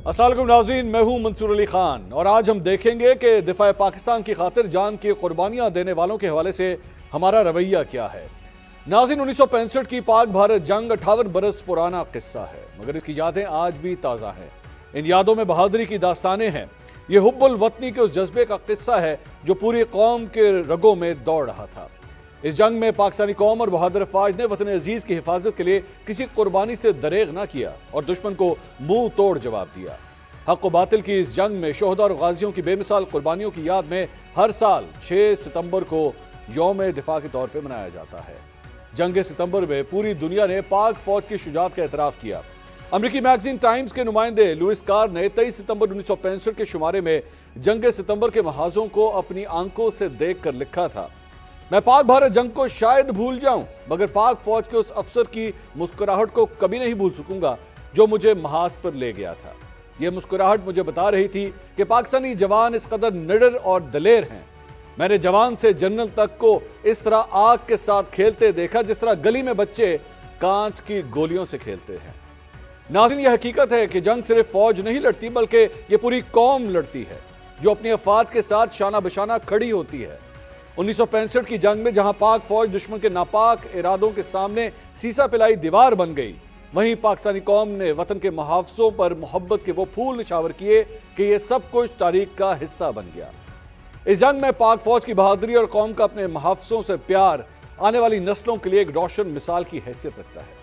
अस्सलाम वालेकुम नाज़रीन, मैं हूं मंसूर अली खान और आज हम देखेंगे कि दिफा पाकिस्तान की खातिर जान की कुर्बानियां देने वालों के हवाले से हमारा रवैया क्या है। नाज़रीन, 1965 की पाक भारत जंग 58 बरस पुराना किस्सा है, मगर इसकी यादें आज भी ताज़ा हैं। इन यादों में बहादुरी की दास्तानें हैं। ये हुब्बुल वतनी के उस जज्बे का किस्सा है जो पूरी कौम के रगों में दौड़ रहा था। इस जंग में पाकिस्तानी कौम और बहादुर अफवाज ने वतन अजीज की हिफाजत के लिए किसी कुर्बानी से दरेग न किया और दुश्मन को मुंह तोड़ जवाब दिया। हक व बातिल की इस जंग में शोहदा और गाजियों की बेमिसाल कुर्बानियों की याद में हर साल 6 सितंबर को यौम दिफा के तौर पर मनाया जाता है। जंग सितंबर में पूरी दुनिया ने पाक फौज की शुजात का एतराफ़ किया। अमरीकी मैगजीन टाइम्स के नुमाइंदे लुइस कार ने 23 सितंबर 1965 के शुमारे में जंग सितंबर के महाजों को अपनी आंखों से देख कर लिखा था, मैं पाक भारत जंग को शायद भूल जाऊं, मगर पाक फौज के उस अफसर की मुस्कुराहट को कभी नहीं भूल सकूंगा जो मुझे महाज पर ले गया था। यह मुस्कुराहट मुझे बता रही थी कि पाकिस्तानी जवान इस कदर निडर और दलेर हैं। मैंने जवान से जनरल तक को इस तरह आग के साथ खेलते देखा जिस तरह गली में बच्चे कांच की गोलियों से खेलते हैं। नाज़रीन, यह हकीकत है कि जंग सिर्फ फौज नहीं लड़ती बल्कि यह पूरी कौम लड़ती है जो अपनी अफवाज के साथ शाना बशाना खड़ी होती है। 1965 की जंग में जहां पाक फौज दुश्मन के नापाक इरादों के सामने सीसा पिलाई दीवार बन गई, वहीं पाकिस्तानी कौम ने वतन के मुहाफ़िज़ों पर मोहब्बत के वो फूल निछावर किए कि यह सब कुछ तारीख का हिस्सा बन गया। इस जंग में पाक फौज की बहादुरी और कौम का अपने मुहाफ़िज़ों से प्यार आने वाली नस्लों के लिए एक रोशन मिसाल की हैसियत रखता है।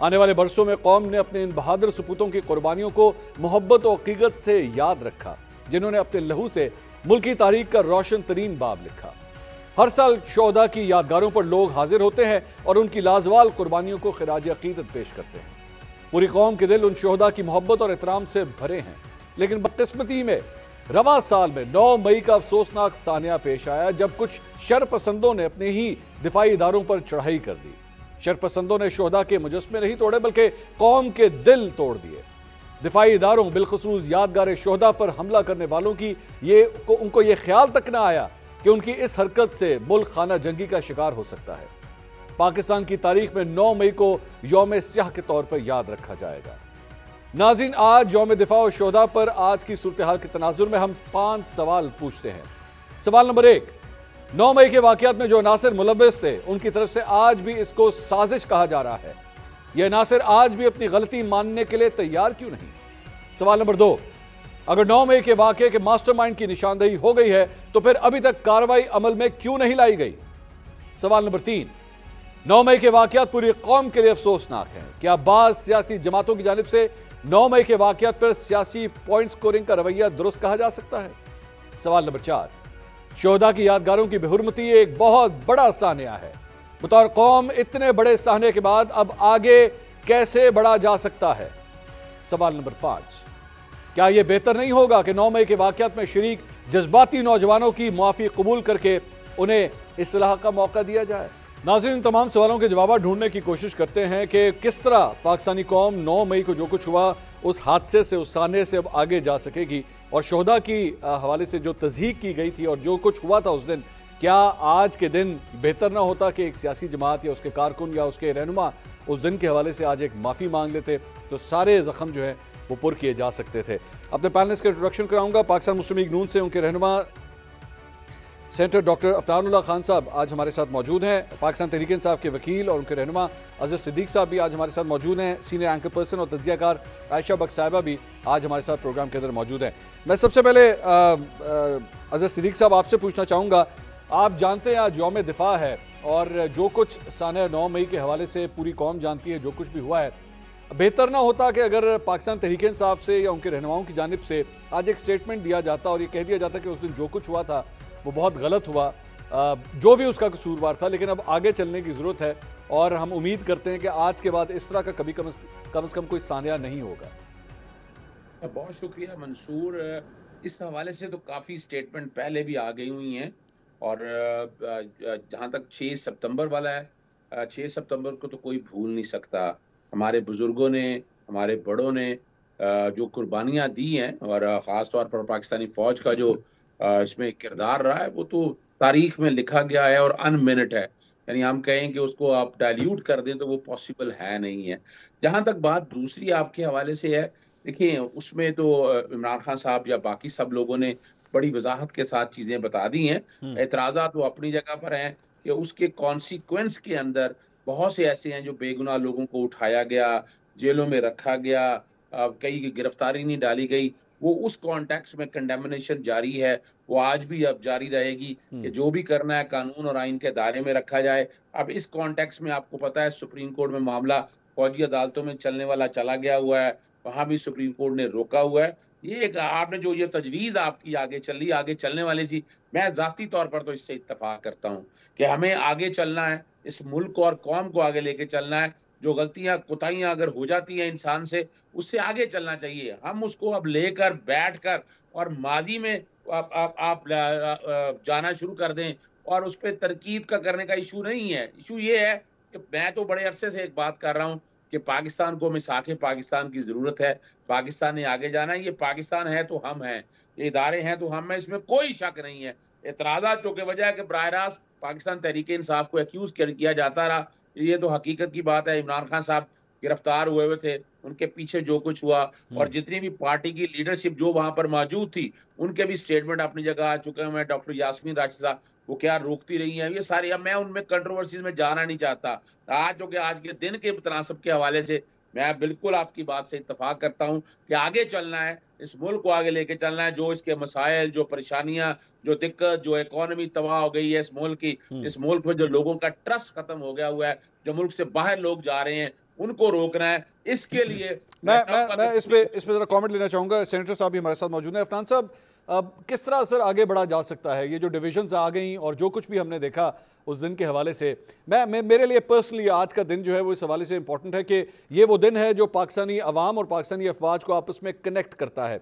आने वाले बरसों में कौम ने अपने इन बहादुर सपूतों की कुर्बानियों को मोहब्बत और हकीकत से याद रखा, जिन्होंने अपने लहू से मुल्क की तारीख का रोशन तरीन बाब लिखा। हर साल शोहदा की यादगारों पर लोग हाजिर होते हैं और उनकी लाजवाल कुर्बानियों को खिराज अकीदत पेश करते हैं। पूरी कौम के दिल उन शोहदा की मोहब्बत और एहतराम से भरे हैं, लेकिन बदकिस्मती में रवा साल में 9 मई का अफसोसनाक सानिया पेश आया जब कुछ शरपसंदों ने अपने ही दिफाई इदारों पर चढ़ाई कर दी। शरपसंदों ने शोहदा के मुजस्मे नहीं तोड़े बल्कि कौम के दिल तोड़ दिए। दिफाई इदारों बिलखसूस यादगार शोहदा पर हमला करने वालों की उनको ये ख्याल तक ना आया कि उनकी इस हरकत से मुल्क खाना जंगी का शिकार हो सकता है। पाकिस्तान की तारीख में 9 मई को यौम स्याह के तौर पर याद रखा जाएगा। नाज़रीन, आज यौम दिफा और शोहदा पर आज की सूरत हाल के तनाजुर में हम 5 सवाल पूछते हैं। सवाल नंबर 1, 9 मई के वाकयात में जो नासिर मुलव्विस थे उनकी तरफ से आज भी इसको साजिश कहा जा रहा है। यह नासिर आज भी अपनी गलती मानने के लिए तैयार क्यों नहीं? सवाल नंबर 2, अगर 9 मई के वाकये के मास्टरमाइंड की निशानदेही हो गई है तो फिर अभी तक कार्रवाई अमल में क्यों नहीं लाई गई? सवाल नंबर 3, 9 मई के वाकयात पूरी कौम के लिए अफसोसनाक है। क्या बाज़ सियासी जमातों की जानिब से 9 मई के वाकयात पर सियासी पॉइंट स्कोरिंग का रवैया दुरुस्त कहा जा सकता है? सवाल नंबर 4, शोहदा की यादगारों की बेहुरमती एक बहुत बड़ा सानिया है। बतौर कौम इतने बड़े साहने के बाद अब आगे कैसे बढ़ा जा सकता है? सवाल नंबर 5, क्या यह बेहतर नहीं होगा कि 9 मई के वाकयात में शरीक जज्बाती नौजवानों की मुआफ़ी कबूल करके उन्हें इस्लाह का मौका दिया जाए? नाज़रीन, तमाम सवालों के जवाब ढूंढने की कोशिश करते हैं कि किस तरह पाकिस्तानी कौम 9 मई को जो कुछ हुआ उस हादसे से, उस साने से अब आगे जा सकेगी और शोहदा की हवाले से जो तज़हीक की गई थी और जो कुछ हुआ था उस दिन, क्या आज के दिन बेहतर ना होता कि एक सियासी जमात या उसके कारकुन या उसके रहनुमा उस दिन के हवाले से आज एक माफ़ी मांग लेते तो सारे ज़ख्म जो है वो पुर किए जा सकते थे। अपने पैनलिस्ट का इंट्रोडक्शन कराऊंगा। पाकिस्तान मुस्लिम लीग नून से उनके रहनुमा सेनेटर डॉक्टर अफतारुल्लाह खान साहब आज हमारे साथ मौजूद हैं। पाकिस्तान तहरीक इंसाफ के वकील और उनके रहनुमा अजहर सिद्दीक साहब भी आज हमारे साथ मौजूद हैं। सीनियर एंकर पर्सन और तज्जियाकार आयशा बख्श साहिबा भी आज हमारे साथ प्रोग्राम के अंदर मौजूद हैं। मैं सबसे पहले अजहर सिद्दीक साहब आपसे पूछना चाहूँगा, आप जानते हैं आज यौम दिफा है और जो कुछ साने 9 मई के हवाले से पूरी कौम जानती है जो कुछ भी हुआ है, बेहतर ना होता कि अगर पाकिस्तान तहरीक इंसाफ से या उनके रहनुमाओं की जानिब से आज एक स्टेटमेंट दिया जाता और ये कह दिया जाता कि उस दिन जो कुछ हुआ था वो बहुत गलत हुआ, जो भी उसका कसूरवार था, लेकिन अब आगे चलने की ज़रूरत है और हम उम्मीद करते हैं कि आज के बाद इस तरह का कभी कम से कम कोई सानिया नहीं होगा। बहुत शुक्रिया मंसूर। इस हवाले से तो काफ़ी स्टेटमेंट पहले भी आ गई हुई हैं और जहाँ तक 6 सितंबर वाला है, 6 सितंबर को तो कोई भूल नहीं सकता। हमारे बुजुर्गों ने, हमारे बड़ों ने जो कुर्बानियाँ दी हैं और ख़ास तौर पर पाकिस्तानी फ़ौज का जो इसमें किरदार रहा है वो तो तारीख में लिखा गया है और अनमिनट है। यानी हम कहें कि उसको आप डाइल्यूट कर दें तो वो पॉसिबल है नहीं है। जहाँ तक बात दूसरी आपके हवाले से है, देखिए उसमें तो इमरान खान साहब या बाकी सब लोगों ने बड़ी वजाहत के साथ चीजें बता दी हैं। एतराज़ात वो अपनी जगह पर हैं कि उसके कॉन्सिक्वेंस के अंदर बहुत से ऐसे हैं जो बेगुनाह लोगों को उठाया गया, जेलों में रखा गया, कई की गिरफ्तारी नहीं डाली गई। वो उस कॉन्टेक्स्ट में कंडेमनेशन जारी है, वो आज भी अब जारी रहेगी कि जो भी करना है कानून और आइन के दायरे में रखा जाए। अब इस कॉन्टेक्स्ट में आपको पता है सुप्रीम कोर्ट में मामला फौजी अदालतों में चलने वाला चला गया हुआ है, वहां भी सुप्रीम कोर्ट ने रोका हुआ है। ये एक आपने जो ये तजवीज आपकी आगे चल रही आगे चलने वाली सी, मैं जाती तौर पर तो इससे इत्तेफाक करता हूँ कि हमें आगे चलना है, इस मुल्क और कौम को आगे लेके चलना है। जो गलतियां कोताहियां अगर हो जाती हैं इंसान से, उससे आगे चलना चाहिए। हम उसको अब लेकर बैठ कर और माजी में आप जाना शुरू कर दें और उस पर तरकीद का करने का इशू नहीं है। इशू ये है कि मैं तो बड़े अरसे से एक बात कर रहा हूँ कि पाकिस्तान को मिसाके पाकिस्तान की जरूरत है। पाकिस्तान ने आगे जाना है। ये पाकिस्तान है तो हम हैं, ये इदारे हैं तो हम हैं, इसमें कोई शक नहीं है। एतराज़ात जो के वजह है कि बराह रास्त पाकिस्तान तहरीक इंसाफ को एक्यूज किया जाता रहा, ये तो हकीकत की बात है। इमरान खान साहब गिरफ्तार हुए हुए थे, उनके पीछे जो कुछ हुआ और जितनी भी पार्टी की लीडरशिप जो वहां पर मौजूद थी, उनके भी स्टेटमेंट अपनी जगह आ चुके हैं। मैं डॉक्टर यास्मीन राशिद साहब वो क्या रोकती रही हैं, ये सारी, अब मैं उनमें कंट्रोवर्सीज में जाना नहीं चाहता। आज जो कि आज के दिन के तनासब के हवाले से मैं बिल्कुल आपकी बात से इत्तफाक करता हूं कि आगे चलना है, इस मुल्क को आगे लेके चलना है। जो इसके मसाइल, जो परेशानियां, जो दिक्कत, जो इकोनॉमी तबाह हो गई है इस मुल्क की, इस मुल्क में जो लोगों का ट्रस्ट खत्म हो गया हुआ है, जो मुल्क से बाहर लोग जा रहे हैं, उनको रोकना है। इसके लिए मैं इस पे जरा कमेंट लेना चाहूंगा। सेनेटर साहब भी हमारे साथ मौजूद हैं। अफनान साहब, किस तरह असर आगे बढ़ा जा सकता है? ये जो डिविजन्स आ गई और जो कुछ भी हमने देखा उस दिन के हवाले से, मैं मेरे लिए पर्सनली आज का दिन जो है वो इस हवाले से इंपॉर्टेंट है कि ये वो दिन है जो पाकिस्तानी अवाम और पाकिस्तानी अफवाज को आपस में कनेक्ट करता है।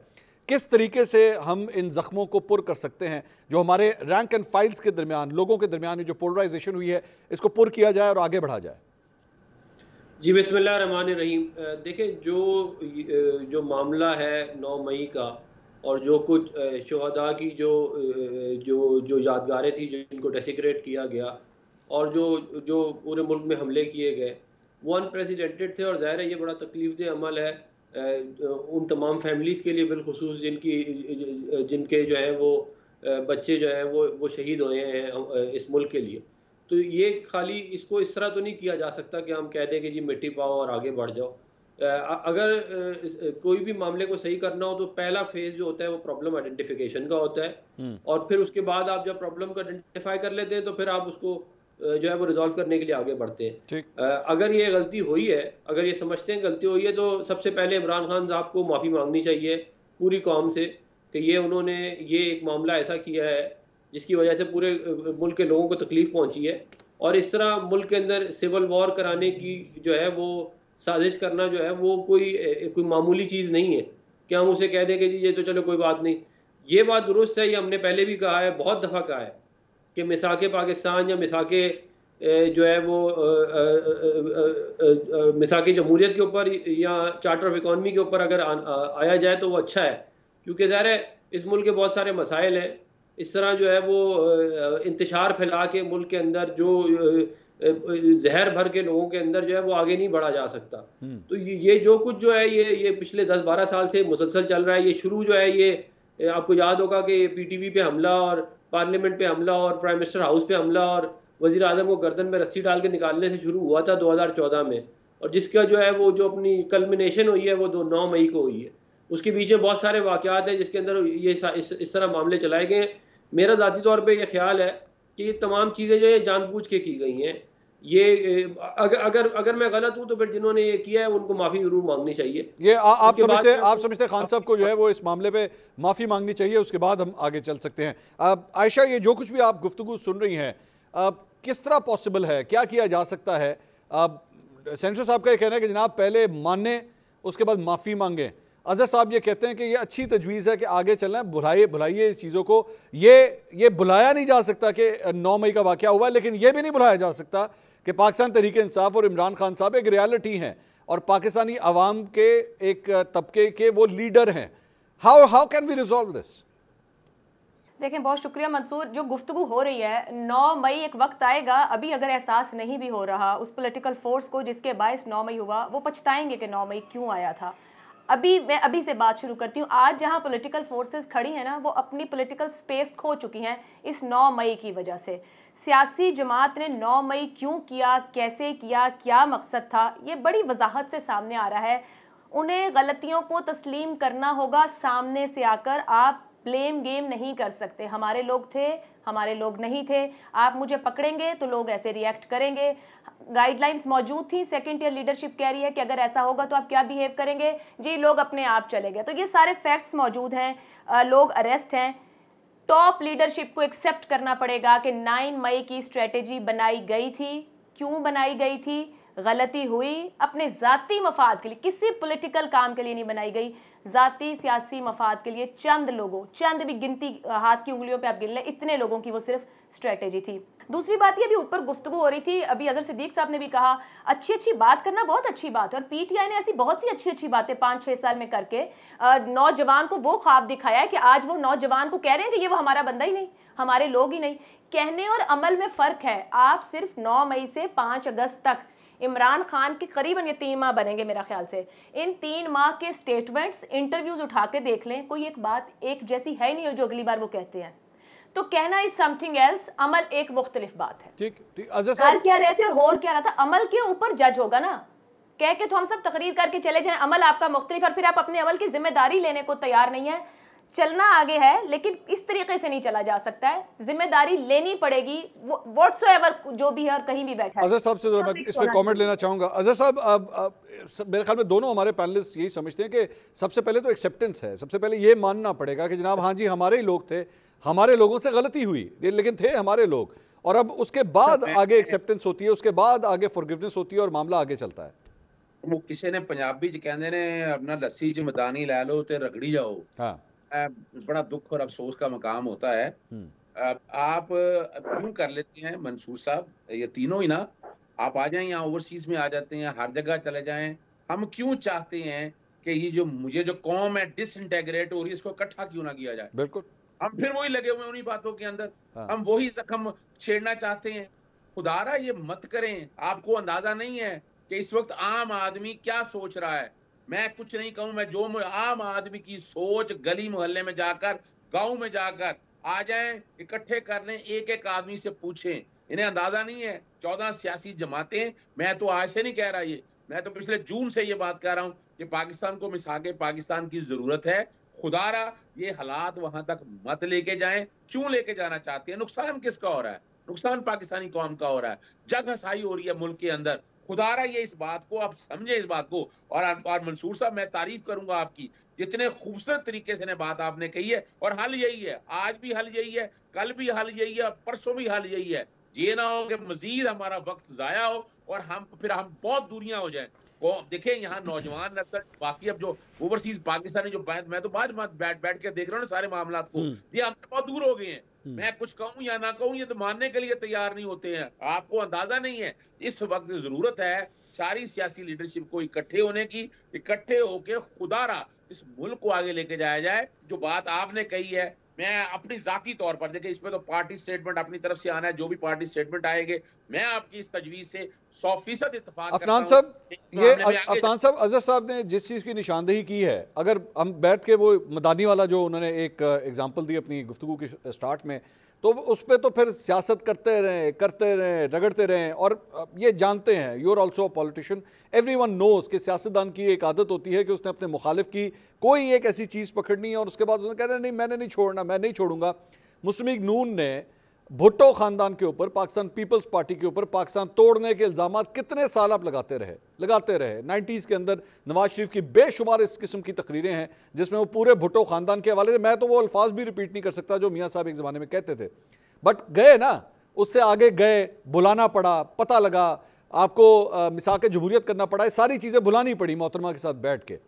किस तरीके से हम इन जख्मों को पुर कर सकते हैं, जो हमारे रैंक एंड फाइल्स के दरमियान, लोगों के दरमियान जो पोलराइजेशन हुई है, इसको पुर किया जाए और आगे बढ़ा जाए? जी बिस्मिल्लाह रहमान रहीम। देखिए जो मामला है 9 मई का और जो कुछ शहदा की जो जो जो यादगारें थी जिनको डेसिक्रेट किया गया और जो पूरे मुल्क में हमले किए गए वो अनप्रेसिडेंटेड थे और ज़ाहिर है ये बड़ा तकलीफ अमल है उन तमाम फैमिलीज़ के लिए, बिलखुसूस जिनके जो है वो बच्चे जो हैं वो शहीद हुए हैं इस मुल्क के लिए। तो ये खाली इसको इस तरह तो नहीं किया जा सकता कि हम कह दें कि जी मिट्टी पाओ और आगे बढ़ जाओ। अगर कोई भी मामले को सही करना हो तो पहला फेज जो होता है वो प्रॉब्लम आइडेंटिफिकेशन का होता है और फिर उसके बाद आप जब प्रॉब्लम को आइडेंटिफाई कर लेते हैं तो फिर आप उसको जो है वो रिजॉल्व करने के लिए आगे बढ़ते हैं। अगर ये गलती हुई है, अगर ये समझते हैं गलती हुई है, तो सबसे पहले इमरान खान साहब को माफ़ी मांगनी चाहिए पूरी कौम से कि उन्होंने ये एक मामला ऐसा किया है जिसकी वजह से पूरे मुल्क के लोगों को तकलीफ पहुंची है और इस तरह मुल्क के अंदर सिविल वॉर कराने की जो है वो साजिश करना जो है वो कोई मामूली चीज़ नहीं है कि हम उसे कह दें कि जी ये तो चलो कोई बात नहीं। ये बात दुरुस्त है, ये हमने पहले भी कहा है, बहुत दफ़ा कहा है कि मिसाके पाकिस्तान या मिसाके जो है वो मिसाके जमहूरियत के ऊपर या चार्टर ऑफ इकॉनमी के ऊपर अगर आया जाए तो वो अच्छा है, क्योंकि ज़ाहिर है इस मुल्क के बहुत सारे मसाइल हैं। इस तरह जो है वो इंतशार फैला के मुल्क के अंदर जो जहर भर के लोगों के अंदर जो है वो आगे नहीं बढ़ा जा सकता। तो ये जो कुछ जो है ये पिछले 10-12 साल से मुसलसल चल रहा है। ये शुरू जो है ये आपको याद होगा कि पीटीवी पे हमला और पार्लियामेंट पे हमला और प्राइम मिनिस्टर हाउस पे हमला और वजीर आजम को गर्दन में रस्सी डाल के निकालने से शुरू हुआ था 2014 में, और जिसका जो है वो जो अपनी कल्मिनेशन हुई है वो 9 मई को हुई है। उसके पीछे बहुत सारे वाक़यात हैं जिसके अंदर ये इस तरह मामले चलाए गए। मेरा ज़ाती तौर पे ये ख्याल है कि ये तमाम चीज़ें जो है जानबूझ के की गई हैं। ये अगर मैं गलत हूं तो फिर जिन्होंने ये किया है उनको माफ़ी जरूर मांगनी चाहिए। ये आप समझते खान साहब को जो है वो इस मामले पे माफ़ी मांगनी चाहिए, उसके बाद हम आगे चल सकते हैं। आयशा, ये जो कुछ भी आप गुफ्तगू सुन रही हैं, किस तरह पॉसिबल है, क्या किया जा सकता है? सेनेटर साहब का ये कहना है कि जनाब पहले माने उसके बाद माफ़ी मांगें। अजहर साहब ये कहते हैं कि ये अच्छी तजवीज़ है कि आगे चलना है, बुलाइए इस चीज़ों को। ये बुलाया नहीं जा सकता कि 9 मई का वाक़या हुआ है, लेकिन ये भी नहीं बुलाया जा सकता कि पाकिस्तान तहरीक इंसाफ और इमरान खान साहब एक रियलिटी हैं और पाकिस्तानी अवाम के एक तबके के वो लीडर हैं। How can we resolve this? देखें, बहुत शुक्रिया मंसूर। जो गुफ्तगू हो रही है, 9 मई एक वक्त आएगा, अभी अगर एहसास नहीं भी हो रहा उस पॉलिटिकल फोर्स को जिसके बायस 9 मई हुआ, वो पछताएंगे कि 9 मई क्यों आया था। मैं अभी से बात शुरू करती हूँ। आज जहाँ पॉलिटिकल फोर्सेस खड़ी हैं ना, वो अपनी पॉलिटिकल स्पेस खो चुकी हैं इस 9 मई की वजह से। सियासी जमात ने 9 मई क्यों किया, कैसे किया, क्या मकसद था, ये बड़ी वजाहत से सामने आ रहा है। उन्हें गलतियों को तस्लीम करना होगा सामने से आकर। आप ब्लेम गेम नहीं कर सकते। हमारे लोग थे, हमारे लोग नहीं थे, आप मुझे पकड़ेंगे तो लोग ऐसे रिएक्ट करेंगे। गाइडलाइंस मौजूद थी, सेकंड ईयर लीडरशिप कह रही है कि अगर ऐसा होगा तो आप क्या बिहेव करेंगे, जी लोग अपने आप चले गए। तो ये सारे फैक्ट्स मौजूद हैं, लोग अरेस्ट हैं। टॉप लीडरशिप को एक्सेप्ट करना पड़ेगा कि 9 मई की स्ट्रेटेजी बनाई गई थी। क्यों बनाई गई थी? गलती हुई, अपने ज़ाती मफाद के लिए, किसी पॉलिटिकल काम के लिए नहीं बनाई गई, ज़ाती सियासी मफाद के लिए। चंद लोगों, चंद भी गिनती हाथ की उंगलियों पे आप गिन लें, इतने लोगों की वो सिर्फ स्ट्रेटेजी थी। दूसरी बात ये, अभी ऊपर गुफ्तगू हो रही थी, अभी अजहर सिद्दीक साहब ने भी कहा अच्छी बात करना बहुत अच्छी बात है, और पीटीआई ने ऐसी बहुत सी अच्छी बातें 5-6 साल में करके नौजवान को वो ख्वाब दिखाया है कि आज वो नौजवान को कह रहे हैं कि ये वो हमारा बंदा ही नहीं, हमारे लोग ही नहीं। कहने और अमल में फ़र्क है। आप सिर्फ 9 मई से 5 अगस्त तक इमरान खान के करीबन ये 3 माह बनेंगे मेरा ख्याल से, इन 3 माह के स्टेटमेंट्स, इंटरव्यूज उठा के देख लें, कोई एक बात एक जैसी है नहीं जो अगली बार वो कहते हैं। तो कहना इज समथिंग एल्स, अमल एक मुख्तलिफ बात है। ठीक ठीक। अजहर साहब क्या रहते और हो क्या रहा था, अमल के ऊपर जज होगा ना। कह के तो हम सब तकरीर करके चले जाएं, अमल आपका मुख्तलिफ, और फिर आप अपने अमल की जिम्मेदारी लेने को तैयार नहीं है। चलना आगे है, लेकिन इस तरीके से नहीं चला जा सकता है। जिम्मेदारी लेनी पड़ेगी, व्हाट्सएवर जो भी है और कहीं भी बैठा है। अजहर साहब से जरा मैं इस पे कमेंट लेना चाहूंगा। अजहर साहब, अब मेरे ख्याल में दोनों हमारे पैनलिस्ट यही समझते हैं कि सबसे पहले तो एक्सेप्टेंस है। सबसे पहले ये मानना पड़ेगा कि जनाब हाँ जी हमारे ही लोग थे, हमारे लोगों से गलती हुई, लेकिन थे हमारे लोग। और अब उसके बाद आगे एक्सेप्टेंस होती है, उसके बाद आगे फॉरगिवनेस होती है और मामला आगे चलता है। वो किसी ने पंजाबी च कहंदे ने अपना लस्सी च मदानी लै लो ते रगड़ी जाओ। हाँ, बड़ा दुख और अफसोस का मकाम होता है। आप क्यों कर लेते हैं मंसूर साहब, ये तीनों ही ना, आप आ जाएं यहाँ ओवरसीज में आ जाते हैं, हर जगह चले जाएं। हम क्यों चाहते हैं कि ये जो कौम है डिसइंटेग्रेट हो रही है, इसको इकट्ठा क्यों ना किया जाए? बिल्कुल, हम फिर वही लगे हुए उन्हीं बातों के अंदर। हाँ। हम वही जख्म छेड़ना चाहते हैं। खुदारा ये मत करें। आपको अंदाजा नहीं है कि इस वक्त आम आदमी क्या सोच रहा है। मैं कुछ नहीं कहूं, मैं जो आम आदमी की सोच गली मोहल्ले में जाकर, गांव में जाकर आ जाएं, इकट्ठे कर लें, एक एक आदमी से पूछें। इन्हें अंदाजा नहीं है 14 सियासी जमातें, मैं तो आज से नहीं कह रहा, ये मैं तो पिछले जून से ये बात कर रहा हूं कि पाकिस्तान को मिसाके पाकिस्तान की जरूरत है। खुदारा ये हालात वहां तक मत लेके जाएं। क्यों लेके जाना चाहते हैं? नुकसान किसका हो रहा है? नुकसान पाकिस्तानी कौम का हो रहा है। जग हसाई हो रही है मुल्क के अंदर। खुदारा ये इस बात को आप समझे, इस बात को। और मंसूर साहब, मैं तारीफ करूंगा आपकी, जितने खूबसूरत तरीके से बात आपने कही है। और हल यही है, आज भी हल यही है, कल भी हल यही है, परसों भी हल यही है। ये ना हो कि मजीद हमारा वक्त जाया हो और हम बहुत दूरियां हो जाएं। देखें यहाँ नौजवान नस्ल, बाकी अब जो ओवरसीज पाकिस्तानी जो मैं तो बाद बैठ के देख रहा हूँ सारे मामला को, ये हमसे बहुत दूर हो गए हैं। मैं कुछ कहूं या ना कहूं, ये तो मानने के लिए तैयार नहीं होते हैं। आपको अंदाजा नहीं है, इस वक्त जरूरत है सारी सियासी लीडरशिप को इकट्ठे होने की, इकट्ठे होके खुदारा इस मुल्क को आगे लेके जाया जाए। जो बात आपने कही है, मैं अपनी जाती तौर पर, देखिए इसमें तो पार्टी स्टेटमेंट अपनी तरफ से आना है, जो भी पार्टी स्टेटमेंट आएंगे, मैं आपकी इस तजवीज से 100% इत्तेफाक करता हूं। अफनान साहब, अजहर साहब ने जिस चीज़ की निशानदेही की है, अगर हम बैठ के वो मदानी वाला जो उन्होंने एक एग्जाम्पल दी अपनी गुफ्तगू की स्टार्ट में, तो उस पर तो फिर सियासत करते रहें, रगड़ते रहें। और ये जानते हैं, you are also politician, everyone knows कि सियासतदान की एक आदत होती है कि उसने अपने मुखालिफ की कोई एक ऐसी चीज़ पकड़नी है और उसके बाद उसने कहना नहीं मैंने नहीं छोड़ना, मैं नहीं छोड़ूंगा। मुस्लिम लीग नून ने भुट्टो खानदान के ऊपर, पाकिस्तान पीपल्स पार्टी के ऊपर पाकिस्तान तोड़ने के इल्ज़ाम कितने साल आप लगाते रहे। 90s के अंदर नवाज शरीफ की बेशुमार इस किस्म की तकरीरें हैं जिसमें वो पूरे भुट्टो खानदान के हवाले से, मैं तो वो अल्फाज भी रिपीट नहीं कर सकता जो मियाँ साहब एक ज़माने में कहते थे, बट गए ना, उससे आगे गए, बुलाना पड़ा, पता लगा, आपको मिसाक जमहूरियत करना पड़ा, सारी चीज़ें बुलानी पड़ी मोहतरमा के साथ बैठ के।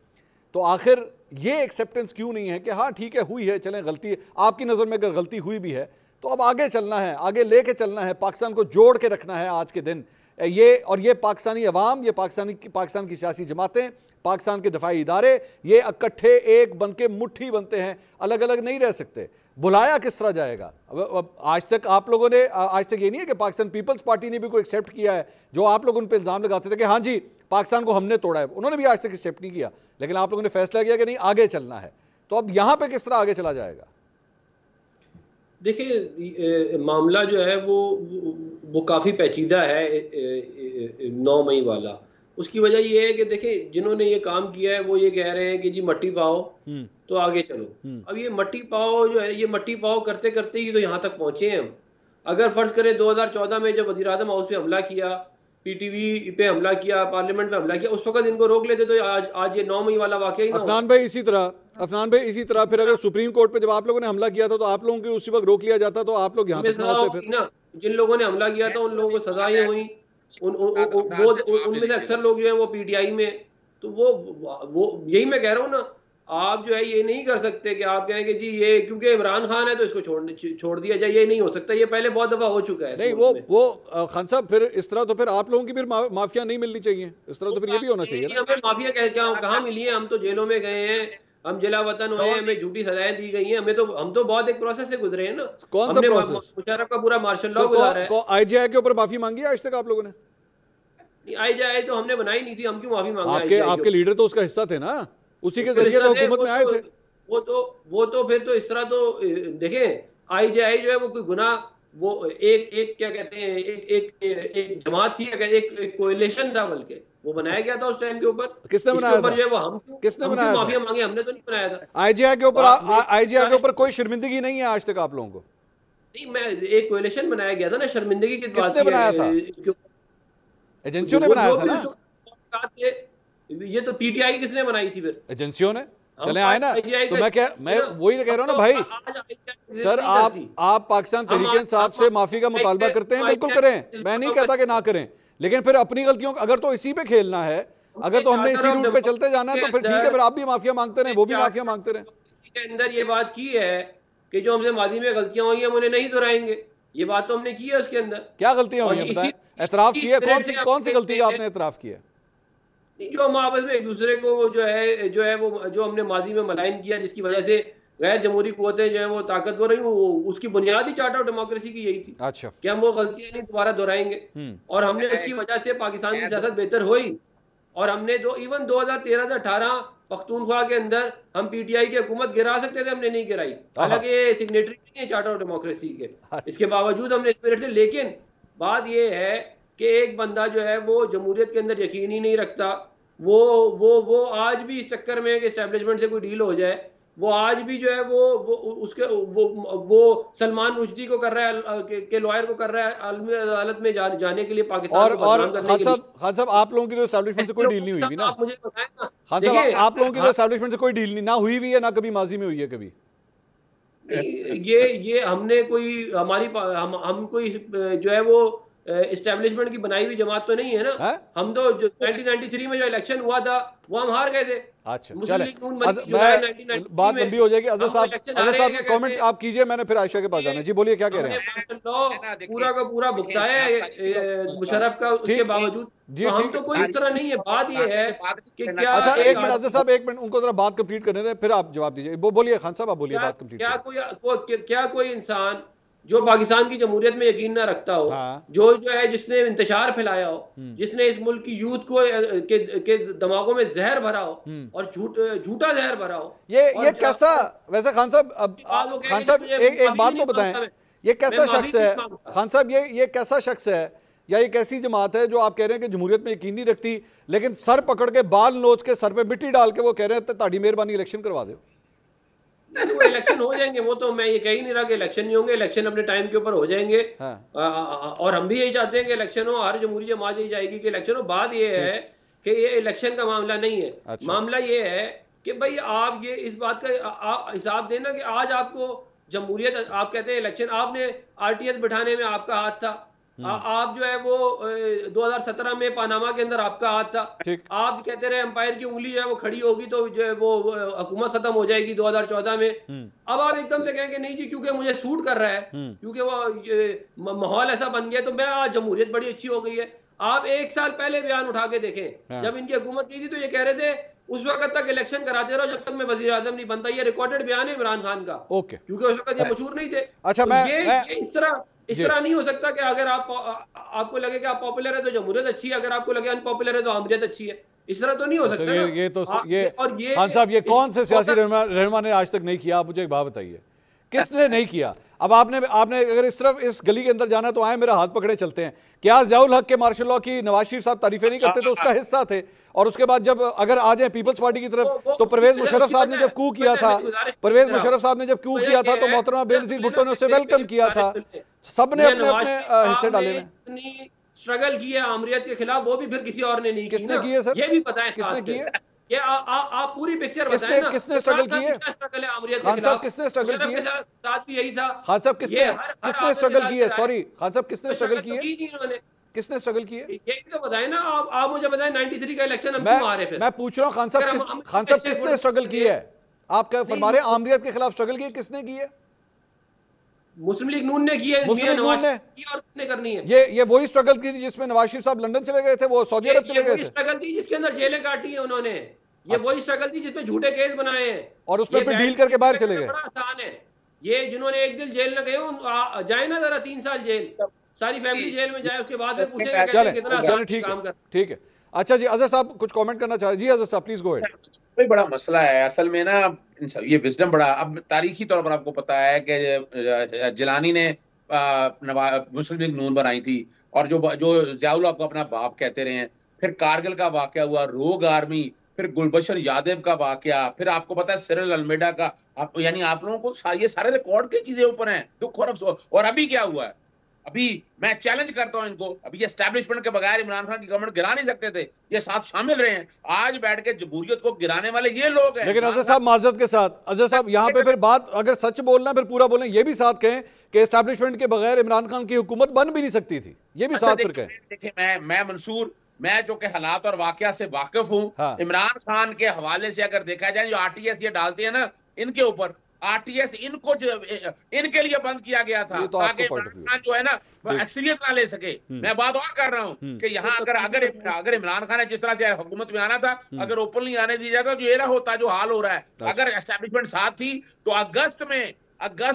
तो आखिर ये एक्सेप्टेंस क्यों नहीं है कि हाँ ठीक है हुई है, चलें गलती है, आपकी नज़र में अगर गलती हुई भी है तो अब आगे चलना है, आगे लेके चलना है, पाकिस्तान को जोड़ के रखना है आज के दिन। ये पाकिस्तानी अवाम, ये पाकिस्तान की सियासी जमातें, पाकिस्तान के दफाई इदारे, ये इकट्ठे एक बन के मुट्ठी बनते हैं, अलग अलग नहीं रह सकते। बुलाया किस तरह जाएगा? अब आज तक आप लोगों ने, आज तक ये नहीं है कि पाकिस्तान पीपल्स पार्टी ने भी कोई एक्सेप्ट किया है? जो आप लोग उन पर इल्जाम लगाते थे कि हाँ जी पाकिस्तान को हमने तोड़ा है, उन्होंने भी आज तक एक्सेप्ट नहीं किया, लेकिन आप लोगों ने फैसला किया कि नहीं आगे चलना है। तो अब यहां पे किस तरह आगे चला जाएगा? देखिए मामला जो है वो काफ़ी पेचीदा है 9 मई वाला। उसकी वजह ये है कि देखिए जिन्होंने ये काम किया है वो ये कह रहे हैं कि जी मट्टी पाओ तो आगे चलो। अब ये मट्टी पाओ जो है, ये मट्टी पाओ करते करते ही तो यहाँ तक पहुंचे हैं हम। अगर फर्ज करें 2014 में जब वज़ीर आज़म हाउस पे हमला किया, पीटीवी पे हमला किया, पार्लियामेंट में हमला किया, उस वक्त इनको रोक लेते तो आज ये 9 मई वाला वाकया ही ना होता। अफनान भाई इसी तरह फिर अगर सुप्रीम कोर्ट पे जब आप लोगों ने हमला किया था तो आप लोगों को उसी वक्त रोक लिया जाता तो आप लोग यहाँ तक ना होते फिर ना। जिन लोगों ने हमला किया था उन लोगों को सजाएं हुई, उनमें से अक्सर लोग जो है वो पीटीआई में। तो वो यही मैं कह रहा हूँ ना, आप जो है ये नहीं कर सकते कि आप कहें कि जी ये क्योंकि इमरान खान है तो इसको छोड़ दिया जाए। ये नहीं हो सकता, ये पहले बहुत दफा हो चुका है। नहीं वो खान साहब फिर इस तरह तो फिर आप लोगों की फिर माफिया नहीं मिलनी चाहिए, इस तरह तो फिर ये भी होना चाहिए ना। हमें माफिया कहाँ मिली है? हम तो जेलों में गए हैं, हम जिला वतन हुए हैं, हमें झूठी सजाएं दी गई हैं, हम तो बहुत एक प्रोसेस से गुजरे हैं ना। कौन सा प्रोसेस? मुशर्रफ का पूरा मार्शल लॉ गुजारा है। आईजीआई के ऊपर माफी मांगी है आज तक आप लोगों ने? आईजीआई तो हमने बनाई नहीं थी, हम क्यों माफी मांगे? आपके लीडर तो उसका हिस्सा थे ना, उसी के जरिए तो हुकूमत में आए थे। वो तो फिर तो इस तरह तो देखें, आईजीआई जो है वो कोई गुनाह, वो एक क्या कहते हैं, एक जमात थी, एक कोएलिशन था, बल्कि वो बनाया गया था उस टाइम के ऊपर। किसने बनाया था? जो है वो हम किसने बनाया? माफिया मांगे? हमने तो नहीं बनाया था। आईजीआई के ऊपर कोई शर्मिंदगी नहीं है आज तक आप लोगों को? नहीं, मैं एक कोएलिशन बनाया गया था ना, शर्मिंदगी की बात। किसने बनाया था? एजेंसियों ने बनाया था ना? ये तो पीटीआई किसने बनाई थी फिर? एजेंसियों ने। चले आए ना, तो मैं वही तो कह रहा हूँ ना भाई। सर आप पाकिस्तान तहरीक इंसाफ से माफी का मुतालबा करते हैं, बिल्कुल करें, मैं नहीं कहता कि ना करें, लेकिन फिर अपनी गलतियों अगर तो इसी पे खेलना है, अगर तो हमने इसी रूट पे चलते जाना है तो फिर ठीक है, फिर आप भी माफिया मांगते रहे, वो भी माफिया मांगते रहे। इसके अंदर ये बात की है कि जो हमसे माजी में गलतियां हुई हैं हम उन्हें नहीं दोहराएंगे। ये बात तो हमने की है। उसके अंदर क्या गलतियां हुई हैं बताएं? एतराफ की है? कौन सी गलती का आपने एतराफ किया? जो हम आपस में एक दूसरे को जो है वो जो हमने माजी में मलाइन किया, जिसकी वजह से गैर जमहूरी कुव्वतें जो है वो ताकतवर रही, उसकी बुनियादी चार्ट ऑफ डेमोक्रेसी की यही थी। अच्छा, कि हम वो गलतियां नहीं दोबारा दोहराएंगे। और हमने उसकी वजह से पाकिस्तान की सियासत बेहतर हुई। और हमने इवन 2013 से 18 पख्तूनख्वा के अंदर हम पीटीआई की हुकूमत गिरा सकते थे, हमने नहीं गिराई। हालांकि सिग्नेटरी नहीं है चार्टर ऑफ डेमोक्रेसी के, इसके बावजूद हमने स्पिरिट से। लेकिन बात यह है कि एक बंदा जो है वो जमहूरियत के अंदर यकीन ही नहीं रखता। वो आज भी इस चक्कर में कि एस्टेब्लिशमेंट से कोई डील हो जाए, वो आज भी जो है वो सलमान रुश्दी को कर रहा है, के लॉयर को कर रहा है आलमी अदालत में जाने के लिए पाकिस्तान को बदनाम करने के लिए। खान साहब आप लोगों की तो एस्टेब्लिशमेंट से कोई डील नहीं हुई भी ना? आप मुझे बताएं ना। खान साहब आप लोगों की तो एस्टेब्लिशमेंट से कोई डील नहीं ना हुई भी है, ना कभी माजी में हुई है कभी? ये हमने कोई हम कोई जो है वो एस्टेब्लिशमेंट की बनाई हुई जमात तो नहीं है ना। हम तो 1993 में जो इलेक्शन हुआ था वो हम हार गए थे। अच्छा चले, बात लंबी हो जाएगी। अजहर साहब कमेंट आप कीजिए, मैंने फिर आयशा के पास जाना है। जी बोलिए, क्या कह रहे हैं? पूरा का पूरा भुगताया है मुशर्रफ का, उसके बावजूद जी हम तो कोई इस तरह नहीं है। बात ये है कि क्या, अच्छा एक मिनट अजहर साहब, एक मिनट उनको जरा बात कंप्लीट करने दें, फिर आप जवाब दीजिए। बोलिए खान साहब, आप बोलिए, बात कंप्लीट। क्या कोई इंसान जो पाकिस्तान की जमहूरियत में यकीन ना रखता हो, जो है जिसने इंतशार फैलाया हो, जिसने इस मुल्क की यूथ को के दिमागों में जहर भरा हो और झूठा जहर भरा हो, ये कैसा? वैसे खान साहब एक बात तो बताएं, ये कैसा शख्स है? खान साहब ये कैसा शख्स है या ये कैसी जमात है जो आप कह रहे हैं कि जमहूरियत में यकीन नहीं रखती, लेकिन सर पकड़ के बाल नोच के सर पे मिट्टी डाल के वो कह रहे हैं ताड़ी मेहरबानी इलेक्शन करवा दो? वो इलेक्शन हो जाएंगे, वो तो मैं ये कह ही नहीं रहा कि इलेक्शन नहीं होंगे। इलेक्शन अपने टाइम के ऊपर हो जाएंगे। और हम भी यही चाहते हैं कि इलेक्शन हो, हर जमहूरी जमात यही चाहेगी कि इलेक्शन हो। बात ये है कि ये इलेक्शन का मामला नहीं है। अच्छा। मामला ये है कि भाई आप ये इस बात का हिसाब देना कि आज आपको जमहूरियत, आप कहते हैं इलेक्शन, आपने आरटीएस बिठाने में आपका हाथ था। आप जो है वो 2017 में पनामा के अंदर आपका हाथ था। आप कहते रहे एम्पायर की उंगली जो है वो खड़ी होगी तो जो है वो हुकूमत खत्म हो जाएगी 2014 में। अब आप एकदम से कहेंगे नहीं जी क्योंकि मुझे सूट कर रहा है, क्योंकि वो माहौल ऐसा बन गया तो मैं आज जमहूरियत बड़ी अच्छी हो गई है। आप एक साल पहले बयान उठा के देखें, जब इनकी हुकूमत की थी तो ये कह रहे थे उस वक्त तक इलेक्शन कराते रहो जब तक मैं वजीर आजम नहीं बनता। ये रिकॉर्डेड बयान है इमरान खान का। ओके, क्योंकि उस वक्त ये मशहूर नहीं थे। अच्छा, तो ये इस तरह नहीं हो सकता कि अगर आपको लगे कि आप पॉपुलर है तो जमहूरियत अच्छी है, अगर आपको लगे अनपॉपुलर है तो आमरीत अच्छी है। इस तरह तो नहीं हो सकता। ये खान साहब, ये कौन से सियासी रहनुमा ने आज तक नहीं किया? आप मुझे एक बात बताइए, किसने नहीं किया? अब आपने अगर इस तरफ इस गली के अंदर जाना तो आए मेरा हाथ पकड़े चलते हैं। क्या ज़ियाउल हक के मार्शल लॉ की नवाज शरीफ साहब तारीफें नहीं करते? तो उसका हिस्सा थे। और उसके बाद जब अगर आ जाए पीपल्स पार्टी की तरफ तो परवेज मुशर्रफ साहब ने जब कू किया था, परवेज मुशर्रफ साहब ने जब कू किया था तो मोहतरमा बेनज़ीर भुट्टो ने उसे वेलकम किया था। सबने अपने अपने हिस्से डाले हैं। स्ट्रगल की है आमरीत के खिलाफ, वो भी फिर किसी और ने नहीं की। किसने किए सर? ये भी पता है किसने किए? ये आप पूरी पिक्चर बताएं ना। किसने स्ट्रगल किए? खान साहब किसने स्ट्रगल किए? साथ भी यही था। खान साहब किसने स्ट्रगल किए? सॉरी खान साहब, किसने स्ट्रगल किए? किसने स्ट्रगल किए? यही तो बताएं ना। आप मुझे बताएं 93 का इलेक्शन हम क्यों हारे? फिर मैं पूछ रहा हूं खान साहब किसने स्ट्रगल की है? आप क्या फरमा रहे हैं आमरीत के खिलाफ स्ट्रगल की? किसने की है? मुस्लिम लीग नून ने की है। मुस्लिम लीग नून ने और किसने करनी है? ये वही स्ट्रगल की थी जिसमें नवाज शरीफ साहब लंदन चले गए थे, वो सऊदी अरब चले गए थे। स्ट्रगल थी जिसके अंदर जेलें काटी है उन्होंने। ये वही स्ट्रगल थी जिसमें झूठे केस बनाए हैं और उसमें फिर डील करके बाहर चले गए। बड़ा आसान है ये। जिन्होंने एक दिन जेल न गए जाए ना जरा 3 साल जेल, सारी फैमिली जेल में जाए, उसके बाद पूछे कितना काम कर। ठीक है, अच्छा जी, अजहर साहब कुछ कमेंट करना चाह रहे? जी अजहर साहब प्लीज गो अहेड। कोई बड़ा मसला है असल में ना, ये विजडम बड़ा, अब तारीखी तौर पर आपको पता है कि जिलानी ने मुस्लिम लीग नून बनाई थी और जो ज़ियाउल हक को अपना बाप कहते रहे हैं। फिर कारगिल का वाकया हुआ, रोग आर्मी, फिर गुलबशर यादव का वाकया, फिर आपको पता है सिरिल अल्मेडा का। यानी आप लोगों को ये सारे रिकॉर्ड की चीजें ऊपर हैं, दुख और अफसोस। और अभी क्या हुआ है? अभी मैं चैलेंज करता हूं इनको, अभी ये एस्टैब्लिशमेंट के बगैर इमरान खान की गवर्नमेंट गिरा नहीं सकते थे, ये साथ शामिल रहे हैं। आज बैठ के जमहूरियत को गिराने वाले ये लोग हैं। लेकिन अजहर साहब माजरत के साथ, अजहर साहब यहाँ पे फिर बात अगर सच बोलना फिर पूरा बोलें, ये भी साथ कहें कि एस्टैब्लिशमेंट के बगैर इमरान खान की हुकूमत बन भी नहीं सकती थी, ये भी साथ फिर कहें। देखिए मैं मंसूर, मैं जो कि हालात और वाकया से वाकिफ हूं। हाँ। इमरान खान के हवाले से अगर देखा जाए, जो आरटीएस ये डालते हैं ना, इनके ऊपर आरटीएस इनको जो इनके लिए बंद किया गया था ताकि इमरान खान जो है ना एक्सरियत ना ले सके। मैं बात और कर रहा हूं कि यहाँ अगर इमरान खान जिस तरह से हुकूमत में आना था, अगर ओपनली आने दिया जाता तो ये ना होता जो हाल हो रहा है। अगर एस्टैब्लिशमेंट साथ थी तो अगस्त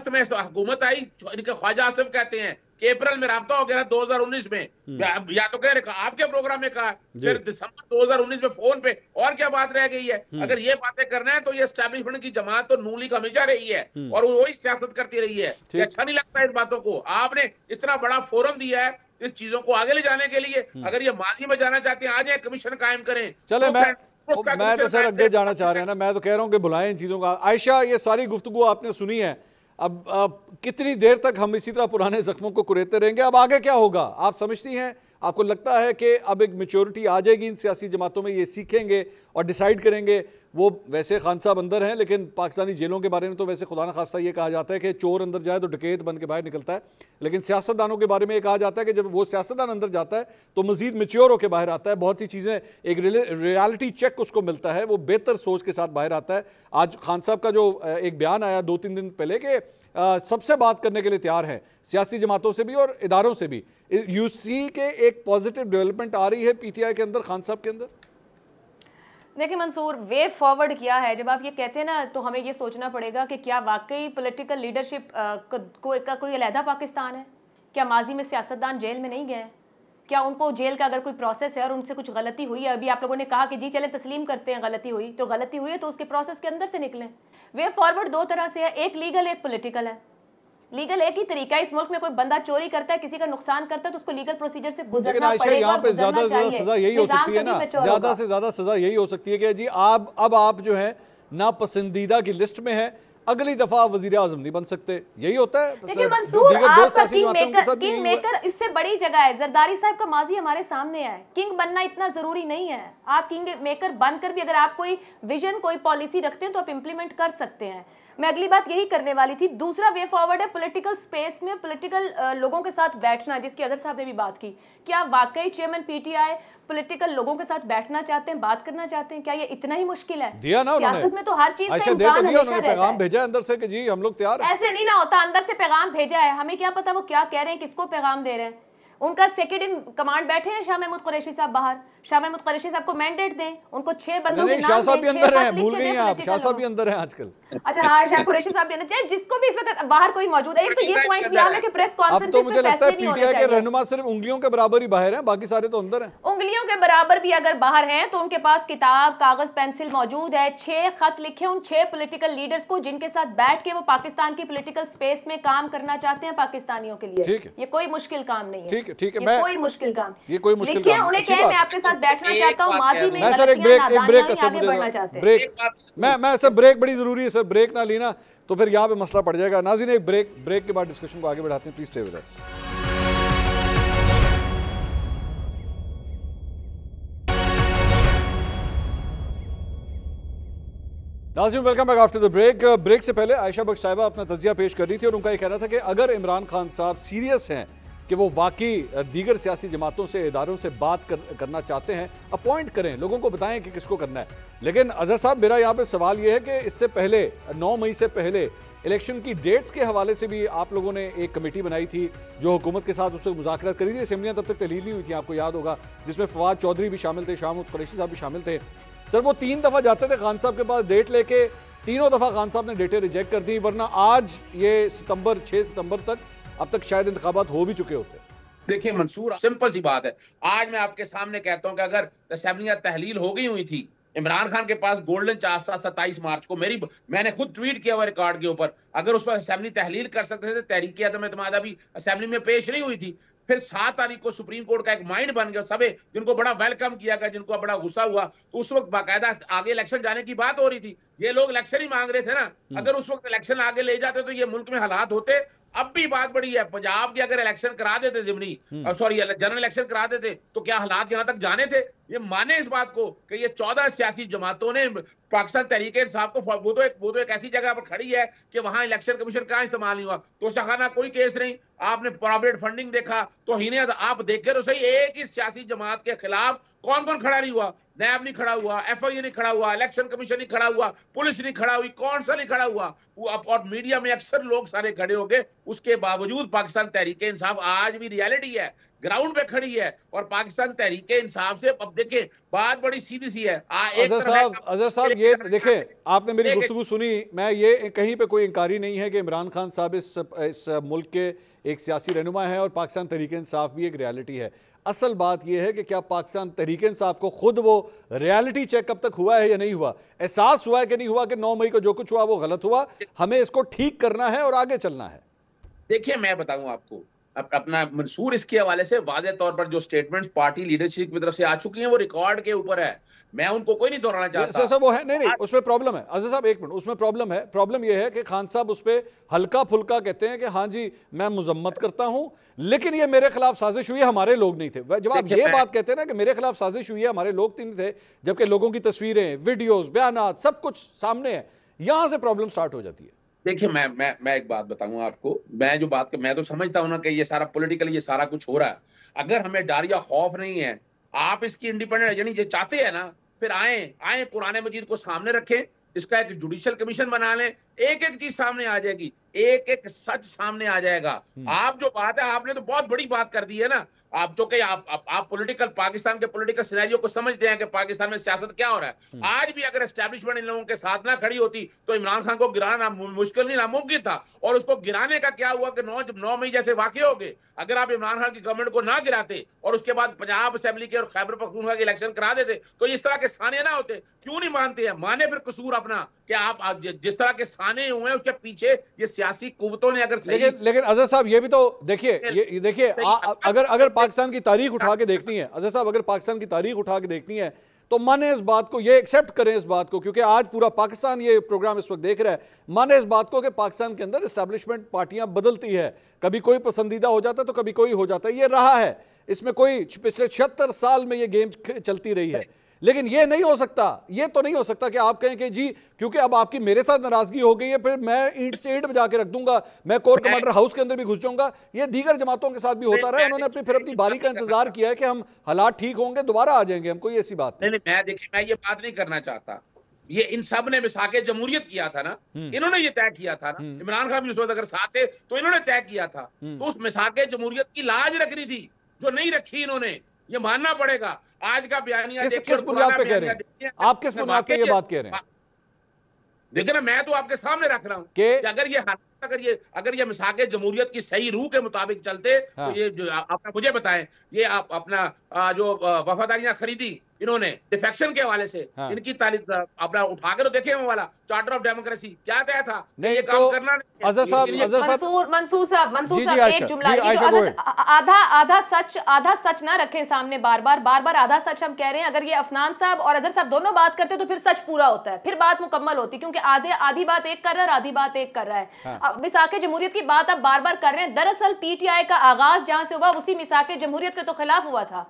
में हुकूमत आई, इनके ख्वाजा आसिफ कहते हैं कि अप्रैल में राब्ता हो गया 2019 में, या तो कह रहे आपके प्रोग्राम में कहा, फिर दिसंबर 2019 में फोन पे, और क्या बात रह गई है? अगर ये बातें करना है तो ये एस्टैब्लिशमेंट की जमात तो नून लीग हमेशा रही है और वही सियासत करती रही है। अच्छा नहीं लगता इन बातों को? आपने इतना बड़ा फोरम दिया है इस चीजों को आगे ले जाने के लिए, अगर ये माजी में जाना चाहते हैं, आज एक कमिशन कायम करें। चले मैं तो सर आगे जाना चाह रहे हैं ना, मैं तो कह रहा हूं कि बुलाएं इन चीजों का। आयशा, ये सारी गुफ्तगू आपने सुनी है, अब कितनी देर तक हम इसी तरह पुराने जख्मों को कुरेदते रहेंगे? अब आगे क्या होगा आप समझती हैं? आपको लगता है कि अब एक मैच्योरिटी आ जाएगी इन सियासी जमातों में, ये सीखेंगे और डिसाइड करेंगे? वो वैसे खान साहब अंदर हैं, लेकिन पाकिस्तानी जेलों के बारे में तो वैसे खुदा न खास्ता ये कहा जाता है कि चोर अंदर जाए तो डकैत बन के बाहर निकलता है, लेकिन सियासतदानों के बारे में ये कहा जाता है कि जब वो सियासतदान अंदर जाता है तो मजीद मैच्योर होकर बाहर आता है, बहुत सी चीज़ें, एक रियलिटी चेक उसको मिलता है, वो बेहतर सोच के साथ बाहर आता है। आज खान साहब का जो एक बयान आया 2-3 दिन पहले कि सबसे बात करने के लिए तैयार हैं, सियासी जमातों से भी और इदारों से भी। यूसी के एक पॉजिटिव डेवलपमेंट आ रही है पीटीआई के अंदर, खान साहब के अंदर। देखिए मंसूर, वे फॉरवर्ड किया है। जब आप ये कहते हैं ना तो हमें ये सोचना पड़ेगा कि क्या वाकई पॉलिटिकल लीडरशिप का कोई अलहदा पाकिस्तान है? क्या माजी में सियासतदान जेल में नहीं गए? क्या उनको जेल का अगर कोई प्रोसेस है और उनसे कुछ गलती हुई है, अभी आप लोगों ने कहा कि जी चले तस्लीम करते हैं गलती हुई है तो उसके प्रोसेस के अंदर से निकलें। वे फॉरवर्ड दो तरह से है, एक लीगल एक पॉलिटिकल है। लीगल एक ही तरीका है, इस मुल्क में कोई बंदा चोरी करता है, किसी का नुकसान करता है तो उसको लीगल प्रोसीजर से गुजरना पड़ेगा। यहाँ पे ज्यादा से ज्यादा सजा यही हो सकती है ना, ज्यादा से ज्यादा सजा यही हो सकती है कि जी अब आप जो है नापसंदीदा की लिस्ट में है, अगली दफा वजीर आजम नहीं बन सकते, यही होता है। देखिए मंसूर, आपका किंग मेकर इससे बड़ी जगह है। जरदारी साहब का माजी हमारे सामने है, किंग बनना इतना जरूरी नहीं है। आप किंग मेकर बनकर भी अगर आप कोई विजन कोई पॉलिसी रखते हैं तो आप इंप्लीमेंट कर सकते हैं। मैं अगली बात यही करने वाली थी। दूसरा वे फॉरवर्ड है पॉलिटिकल स्पेस में पॉलिटिकल लोगों के साथ बैठना, जिसकी अजहर साहब ने भी बात की। क्या वाकई चेयरमैन पीटीआई पॉलिटिकल लोगों के साथ बैठना चाहते हैं, बात करना चाहते हैं? क्या ये इतना ही मुश्किल है? दिया ना सियासत में तो हर चीज का इम्कान हमेशा रहता है। पैगाम भेजा अंदर से कि जी हम लोग तैयार हैं। ऐसे नहीं ना होता, अंदर से पैगाम भेजा है, हमें क्या पता वो क्या कह रहे हैं, किसको पैगाम दे रहे हैं। उनका सेकेंड इन कमांड बैठे हैं शाह महमूद कुरैशी साहब बाहर, शाह महमूद कुरैशी साहब को मैंडेट दें, उनको 6 बंदों के नाम शाह साहब भी अंदर हैं, भूल गई हैं आप, शाह political साहब भी अंदर हैं आजकल। अच्छा हाँ, शाह कुरैशी साहब भी अंदर, जिसको भी इस वक्त बाहर कोई मौजूद है। एक तो ये पॉइंट भी आ रहा है कि प्रेस अब कॉन्फ्रेंस तो मुझे लगता है नहीं होने पीटीआई के चाहिए। रहनुमा सिर्फ उंगलियों के बराबर ही बाहर हैं, बाकी सारे तो अंदर हैं। उंगलियों के बराबर भी अगर बाहर हैं तो उनके पास किताब, कागज, पेंसिल मौजूद है। 6 खत लिखे उन 6 पॉलिटिकल लीडर्स को, जिनके साथ बैठ के वो पाकिस्तान की पॉलिटिकल स्पेस में काम करना चाहते हैं पाकिस्तानियों के लिए। ठीक है, ये कोई मुश्किल काम नहीं है। ठीक है, ठीक है, ये कोई मुश्किल काम, ये कोई मुश्किल लिखिए, काम उन्हें अच्छी कहें बात। मैं आपके साथ बैठना चाहता हूँ, माजी में मैं सर एक गलतियां, ब्रेक नादानियां, का आगे बढ़ना चाहते हैं। ब्रेक मैं सर ब्रेक बड़ी जरूरी है सर, ब्रेक ना लेना तो फिर यहाँ पे मसला पड़ जाएगा। नाज़रीन एक ब्रेक के बाद डिस्कशन को आगे बढ़ाते हैं, प्लीज स्टे विद अस। नाज़रीन welcome back after the break से पहले आयशा बख्श साहिबा अपना तजिया पेश कर रही थी और उनका ये कहना था कि अगर इमरान खान साहब सीरियस हैं कि वो वाकई दीगर सियासी जमातों से, इदारों से बात करना चाहते हैं, अपॉइंट करें, लोगों को बताएं कि किसको करना है। लेकिन अजहर साहब मेरा यहाँ पे सवाल ये है कि इससे पहले 9 मई से पहले इलेक्शन की डेट्स के हवाले से भी आप लोगों ने एक कमेटी बनाई थी जो हुकूमत के साथ उससे मुज़ाकरात करी थी। असेंबलियाँ तब तक तहलील नहीं हुई थी, आपको याद होगा, जिसमें फवाद चौधरी भी शामिल थे, शाह महमूद कुरैशी साहब भी शामिल थे। सर वो 3 दफ़ा जाते थे खान साहब के पास डेट लेके, तीनों दफ़ा खान साहब ने डेटें रिजेक्ट कर दी, वरना आज ये 6 सितंबर तक अब तक शायद इंतखाबात हो भी चुके होते। देखिए मंसूर, सिंपल सी बात है, आज मैं आपके सामने कहता हूं कि अगर असेंबलियां तहलील हो गई हुई थी, इमरान खान के पास गोल्डन चांस था 27 मार्च को, मैंने खुद ट्वीट किया हुआ रिकॉर्ड के ऊपर, अगर उस पर असेंबली तहलील कर सकते थे, तहरीक अदम एतमाद भी असेंबली में पेश नहीं हुई थी। फिर 7 तारीख को सुप्रीम कोर्ट का एक माइंड बन गया, सबे जिनको बड़ा वेलकम किया गया, जिनको बड़ा गुस्सा हुआ, तो उस वक्त बाकायदा आगे इलेक्शन जाने की बात हो रही थी। ये लोग इलेक्शन ही मांग रहे थे ना, अगर उस वक्त इलेक्शन आगे ले जाते तो ये मुल्क में हालात होते। अब भी बात बड़ी है, पंजाब के अगर इलेक्शन करा देते, जिमनी सॉरी जनरल इलेक्शन करा देते, तो क्या हालात यहां तक जाने थे? ये माने इस बात को कि ये 14 सियासी जमातों ने पाकिस्तान तहरीक इंसाफ को, वो तो एक ऐसी जगह पर खड़ी है कि वहां इलेक्शन कमीशन का इस्तेमाल नहीं हुआ, तो शखाना कोई केस नहीं। आपने प्रॉविडेंट फंडिंग देखा तो आप देखे तो सही, एक ही सियासी जमात के खिलाफ कौन कौन खड़ा नहीं हुआ? नैब नहीं खड़ा हुआ, एफआईए नहीं खड़ा हुआ, इलेक्शन कमीशन नहीं खड़ा हुआ, पुलिस नहीं खड़ा हुई, कौन सा नहीं खड़ा हुआ? और मीडिया में अक्सर लोग सारे खड़े हो गए। उसके बावजूद पाकिस्तान तहरीक इंसाफ आज भी रियलिटी है, ग्राउंड पे खड़ी है, और पाकिस्तान तहरीक इंसाफ से अब देखें बात बड़ी सीधी सी है। अजहर साहब ये देखें, आपने मेरी गुफ्तगू सुनी, मैं ये कहीं पे कोई इंकारी नहीं है कि इमरान खान साहब इस मुल्क के एक सियासी रहनुमा है और पाकिस्तान तहरीक इंसाफ भी एक रियलिटी है। असल बात यह है कि क्या पाकिस्तान तहरीक इंसाफ को खुद वो रियलिटी चेक कब तक हुआ है या नहीं हुआ, एहसास हुआ है कि नहीं हुआ कि 9 मई को जो कुछ हुआ वो गलत हुआ, हमें इसको ठीक करना है और आगे चलना है। देखिए मैं बताऊं आपको अपना मंसूर, इसके हवाले से वाज़ेह तौर पर जो स्टेटमेंट्स पार्टी लीडरशिप की तरफ से आ चुकी हैं वो रिकॉर्ड के ऊपर है, मैं उनको कोई नहीं दोहराना चाहता। सर वो है नहीं उसमें प्रॉब्लम है अजहर साहब, एक मिनट, उसमें प्रॉब्लम है। प्रॉब्लम यह है कि खान साहब उस पर हल्का फुल्का कहते हैं कि हाँ जी मैं मुजम्मत करता हूं, लेकिन ये मेरे खिलाफ साजिश हुई है, हमारे लोग नहीं थे। जब आप ये बात कहते हैं ना कि मेरे खिलाफ साजिश हुई है, हमारे लोग नहीं थे, जबकि लोगों की तस्वीरें, वीडियोस, बयानात सब कुछ सामने है, यहां से प्रॉब्लम स्टार्ट हो जाती है। देखिए मैं एक बात बताऊं आपको, मैं तो समझता हूं ना कि ये सारा पॉलिटिकल, ये सारा कुछ हो रहा है। अगर हमें डर या खौफ नहीं है, आप इसकी इंडिपेंडेंट यानी ये चाहते हैं ना, फिर आए कुरान मजीद को सामने रखें, इसका एक जुडिशियल कमीशन बना लें, एक एक चीज सामने आ जाएगी, एक एक सच सामने आ जाएगा। आप जो बात है, आपने तो बहुत बड़ी बात कर दी है ना, आप जो कि आप पॉलिटिकल, पाकिस्तान के पॉलिटिकल सिनेरियो को समझते हैं कि पाकिस्तान में सियासत क्या हो रहा है। आज भी अगर एस्टैब्लिशमेंट इन लोगों के साथ ना खड़ी होती तो इमरान खान को गिराना मुश्किल नहीं, नामुमकिन था। और उसको गिराने का क्या हुआ कि 9 मई जैसे वाकये हो गए। अगर आप इमरान खान की गवर्नमेंट को ना गिराते और उसके बाद पंजाब असेंबली के और खैबर पख्तूनख्वा के इलेक्शन करा देते तो इस तरह के साने ना होते। क्यों नहीं मानते हैं? माने फिर कसूर अपना कि आप जिस तरह के साने हुए हैं उसके पीछे ये सियासी कुव्वतों ने अगर लेकिन अजहर साहब ये भी तो देखिए अगर पाकिस्तान की तारीख उठा के देखनी है, अजहर साहब अगर पाकिस्तान की तारीख उठा के देखनी है तो माने इस बात को, ये एक्सेप्ट करें इस बात को, क्योंकि आज पूरा पाकिस्तान ये प्रोग्राम इस वक्त देख रहा है, माने इस बात को कि पाकिस्तान के अंदर एस्टैब्लिशमेंट पार्टियां बदलती है, कभी कोई पसंदीदा हो जाता है तो कभी कोई हो जाता है, ये रहा है, इसमें कोई पिछले 76 साल में ये गेम चलती रही है। लेकिन ये नहीं हो सकता, ये तो नहीं हो सकता कि आप कहें कि जी क्योंकि अब आपकी मेरे साथ नाराजगी हो गई है फिर मैं ईंट से ईंट बजा के रख दूंगा, मैं कोर कमांडर हाउस के अंदर भी घुस जाऊंगा। ये दीगर जमातों के साथ भी होता रहा, उन्होंने फिर अपनी बारी का इंतजार किया है कि हम हालात ठीक होंगे दोबारा आ जाएंगे, हम कोई ऐसी बात नहीं। मैं ये बात नहीं करना चाहता, ये इन सब ने मिसाके जमहूरियत किया था ना, इन्होंने ये तय किया था ना, इमरान खान भी उस वक्त अगर साथ थे तो इन्होंने तय किया था, तो उस मिसाके जमहूरियत की लाज रखनी थी जो नहीं रखी इन्होंने। ये मानना पड़ेगा। आज का बयानिया देखिए, किस बुनियाद पे कह रहे हैं आप? किस बुनियाद पे ये बात कह रहे हैं? देखिए ना, मैं तो आपके सामने रख रहा हूं कि अगर ये मिसाके जमहूरियत की सही रूह के मुताबिक चलते, तो ये जो आपने मुझे बताएं, ये आप अपना जो वफादारियां खरीदी इन्होंने डिफेक्शन के हवाले से, इनकी तारीफ अपना उठा कर तो देखे वो वाला चार्टर ऑफ डेमोक्रेसी क्या तय था? नहीं, ये काम करना नहीं। मंसूर साहब एक जुमला, आधा सच ना रखें सामने, बार बार आधा सच हम कह रहे हैं। अगर ये अफनान साहब और अजहर साहब दोनों बात करते तो फिर सच पूरा होता है, फिर बात मुकम्मल होती, क्योंकि आधी बात एक कर रहा है, आधी बात एक कर रहा है। मिसाके जमहूरियत की बात आप बार बार कर रहे हैं। दरअसल पीटीआई का आगाज जहां से हुआ उसी मिसाके जमहूरियत के तो खिलाफ हुआ था।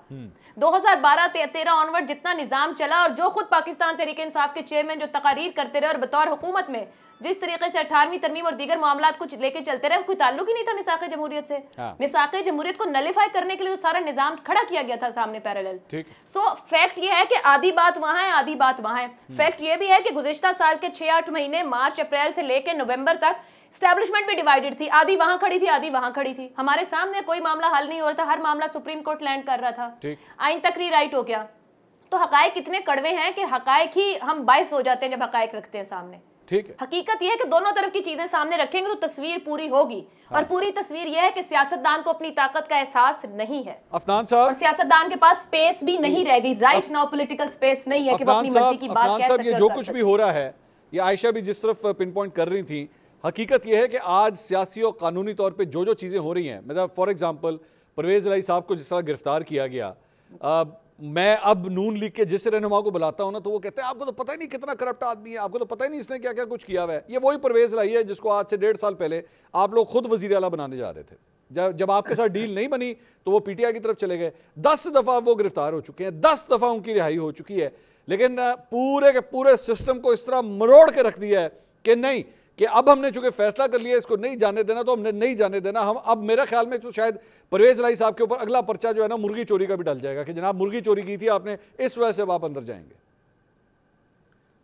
2012-13 ऑनवर्ड जितना निजाम चला, और जो खुद पाकिस्तान तहरीक इंसाफ के चेयरमैन जो तकारीर करते रहे और बतौर हुकूमत में जिस तरीके से 18वीं तरमीम और दीगर मामलात कुछ लेके चलते रहे, कोई ताल्लुक ही नहीं था मिसाके जमहूरियत से। मिसाके जमहूरियत को नलिफाई करने के लिए तो सारा निजाम खड़ा किया गया था सामने पैरेलल। सो फैक्ट ये है कि आधी बात वहां है, आधी बात वहां है। फैक्ट ये भी है कि गुज़िश्ता साल के 6-8 महीने मार्च अप्रैल से लेकर नवंबर तक एस्टैब्लिशमेंट भी डिवाइडेड थी, आधी वहां खड़ी थी, आधी वहां खड़ी थी। हमारे सामने कोई मामला हल नहीं हो रहा था, हर मामला सुप्रीम कोर्ट लैंड कर रहा था, आइन तक रीराइट हो गया। तो हकायक इतने कड़वे हैं कि हकायक ही हम बाइस हो जाते हैं जब हकायक रखते हैं सामने। ठीक है, हकीकत यह है कि दोनों तरफ की चीजें सामने रखेंगे तो तस्वीर पूरी होगी। और पूरी तस्वीर यह है कि सियासतदान को अपनी ताकत का एहसास नहीं है अफनान साहब, और सियासतदान के पास स्पेस भी नहीं रह गई। राइट नाउ पॉलिटिकल स्पेस नहीं है कि वो अपनी मर्जी की बात कह सके। ये जो कुछ भी हो रहा है, ये आयशा भी जिस तरफ पिन पॉइंट कर रही थी, हकीकत यह है कि आज सियासी और कानूनी तौर पे जो चीजें हो रही हैं, मतलब फॉर एग्जांपल परवेज इलाही साहब को जिस तरह गिरफ्तार किया गया, मैं अब नून लीग के जिस रहनुमा को बुलाता हूं ना, तो वो कहते हैं आपको तो पता ही नहीं कितना करप्ट आदमी है, आपको तो पता ही नहीं इसने क्या क्या कुछ किया हुआ है। ये वही परवेज इलाही है जिसको आज से 1.5 साल पहले आप लोग खुद वजीर आला बनाने जा रहे थे। जब आपके साथ डील नहीं बनी तो वो पीटीआई की तरफ चले गए। 10 दफा वो गिरफ्तार हो चुके हैं, 10 दफा उनकी रिहाई हो चुकी है, लेकिन पूरे के पूरे सिस्टम को इस तरह मरोड़ के रख दिया है कि नहीं, कि अब हमने चूंकि फैसला कर लिया इसको नहीं जाने देना, तो हमने नहीं जाने देना। हम अब मेरा ख्याल में तो शायद परवेज इलाही साहब के ऊपर अगला पर्चा जो है ना मुर्गी चोरी का भी डल जाएगा कि जनाब मुर्गी चोरी की थी आपने, इस वजह से आप अंदर जाएंगे।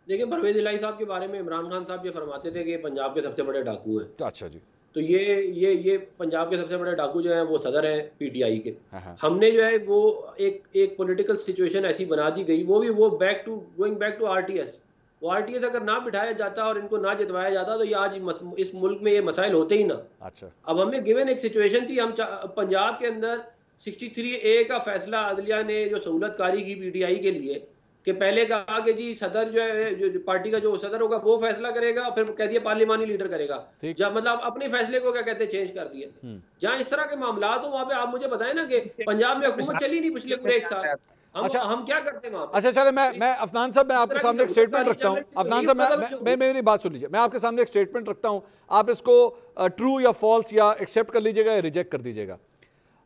देखिए, परवेज इलाही साहब के बारे में इमरान खान साहब ये फरमाते थे कि पंजाब के सबसे बड़े डाकू हैं। अच्छा जी, तो ये पंजाब के सबसे बड़े डाकू जो हैं वो सदर हैं पीटीआई के। हमने जो है वो एक पॉलिटिकल सिचुएशन ऐसी बना दी गई, वो भी वो गोइंग बैक टू आरटीएस। वो आरटीएस अगर ना बिठाया जाता और इनको ना जितवाया जाता तो ये आज इस मुल्क में ये मसाइल होते ही ना। अच्छा, अब हमें गिवन एक सिचुएशन थी, हम पंजाब के अंदर 63A का फैसला अदलिया ने जो सहूलतकारी की पीटीआई के लिए, कि पहले कहा कि जी सदर जो है, जो पार्टी का जो सदर होगा वो फैसला करेगा, फिर कह दिया पार्लिमानी लीडर करेगा। जब मतलब अपने फैसले को क्या कहते हैं चेंज कर दिया। जहाँ इस तरह के मामला हो वहाँ पे आप मुझे बताएं ना कि पंजाब में हुकूमत चली नहीं पिछले पूरे 1 साल। अच्छा, हम क्या करते हैं वहाँ पे? अच्छा चले, मैं अफनान साहब, मैं आपके सामने एक स्टेटमेंट रखता हूँ। अफनान साहब, मैं मेरी बात सुन लीजिए, मैं आपके सामने एक स्टेटमेंट रखता हूँ, आप इसको ट्रू या फॉल्स या एक्सेप्ट कर लीजिएगा या रिजेक्ट कर दीजिएगा।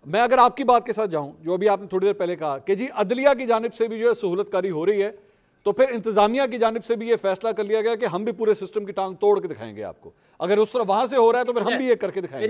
मैं अगर आपकी बात के साथ जाऊं, जो अभी आपने थोड़ी देर पहले कहा कि जी अदलिया की जानिब से भी जो है सहूलतकारी हो रही है, तो फिर इंतजामिया की जानिब से भी ये फैसला कर लिया गया कि हम भी पूरे सिस्टम की टांग तोड़ के दिखाएंगे आपको। अगर उस तरह वहां से हो रहा है तो फिर हम भी ये करके दिखाएंगे।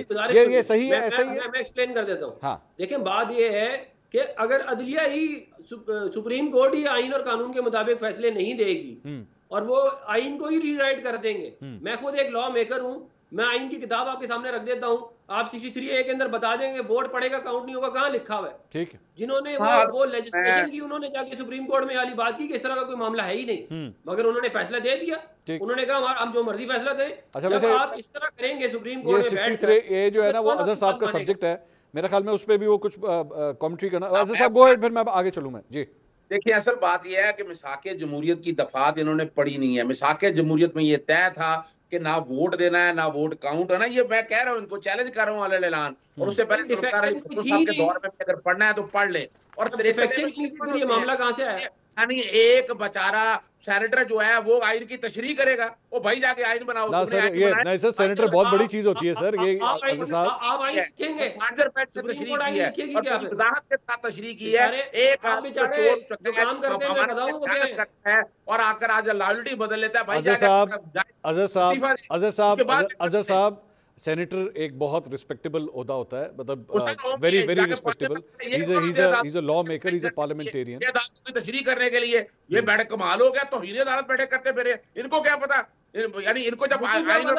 ये सही है, ऐसा ही है? मैं एक्सप्लेन कर देता हूँ। हाँ, देखिए, बात ये है कि अगर अदलिया ही सुप्रीम कोर्ट ही आइन और कानून के मुताबिक फैसले नहीं देगी और वो आइन को ही रीराइट कर देंगे, मैं खुद एक लॉ मेकर हूँ, मैं आइन की किताब आपके सामने रख देता हूँ, आप 63A के अंदर बता देंगे, वोट पड़ेगा काउंट नहीं होगा, कहाँ लिखा हुआ है? ठीक है, जिन्होंने वो लेजिस्लेशन की, उन्होंने जाके सुप्रीम कोर्ट में वाली बात की कि इस तरह का कोई मामला है ही नहीं, मगर उन्होंने फैसला दे दिया। उन्होंने कहा हम जो मर्जी फैसला दें। अच्छा, जब आप इस तरह करेंगे सुप्रीम कोर्ट में बैठकर, जो है ना वो अजहर साहब का सब्जेक्ट है, मेरे ख्याल में उस पर भी वो कुछ कमेंट्री करना। अजहर साहब गो अहेड, फिर मैं आगे चलूं। मैं जी, देखिए, असल बात यह है कि मिसाके जमहूरियत की दफात इन्होंने पढ़ी नहीं है। मिसाके जमहूरियत में ये तय था कि ना वोट देना है ना वोट काउंट है ना। ये मैं कह रहा हूँ, इनको चैलेंज कर रहा हूँ ऐलान, और उससे पहले सरकार साहब के दौर में अगर पढ़ना है तो पढ़ ले। और 63 ये मामला कहाँ से आया? यानी एक बेचारा सेनेटर जो है वो आइन की तशरीह करेगा, वो भाई जाके आइन बनाओ। ना सर, ये नहीं सर, सेनेटर बहुत बड़ी चीज होती है सर। ये आप आइन लिखेंगे, तशरीह की है और वजाहत के साथ तशरीह की है। एक और आकर आज लॉयल्टी बदल लेता है। अजहर साहब, सेनेटर एक बहुत रिस्पेक्टेबल ओहदा होता है, मतलब very very respectable. He is a law maker, he is a parliamentarian. तशरीह करने के लिए ये बैठक कमाल हो गया, तो हीरे अदालत बैठक करते फिर इनको क्या पता यानी इनको जब आइन और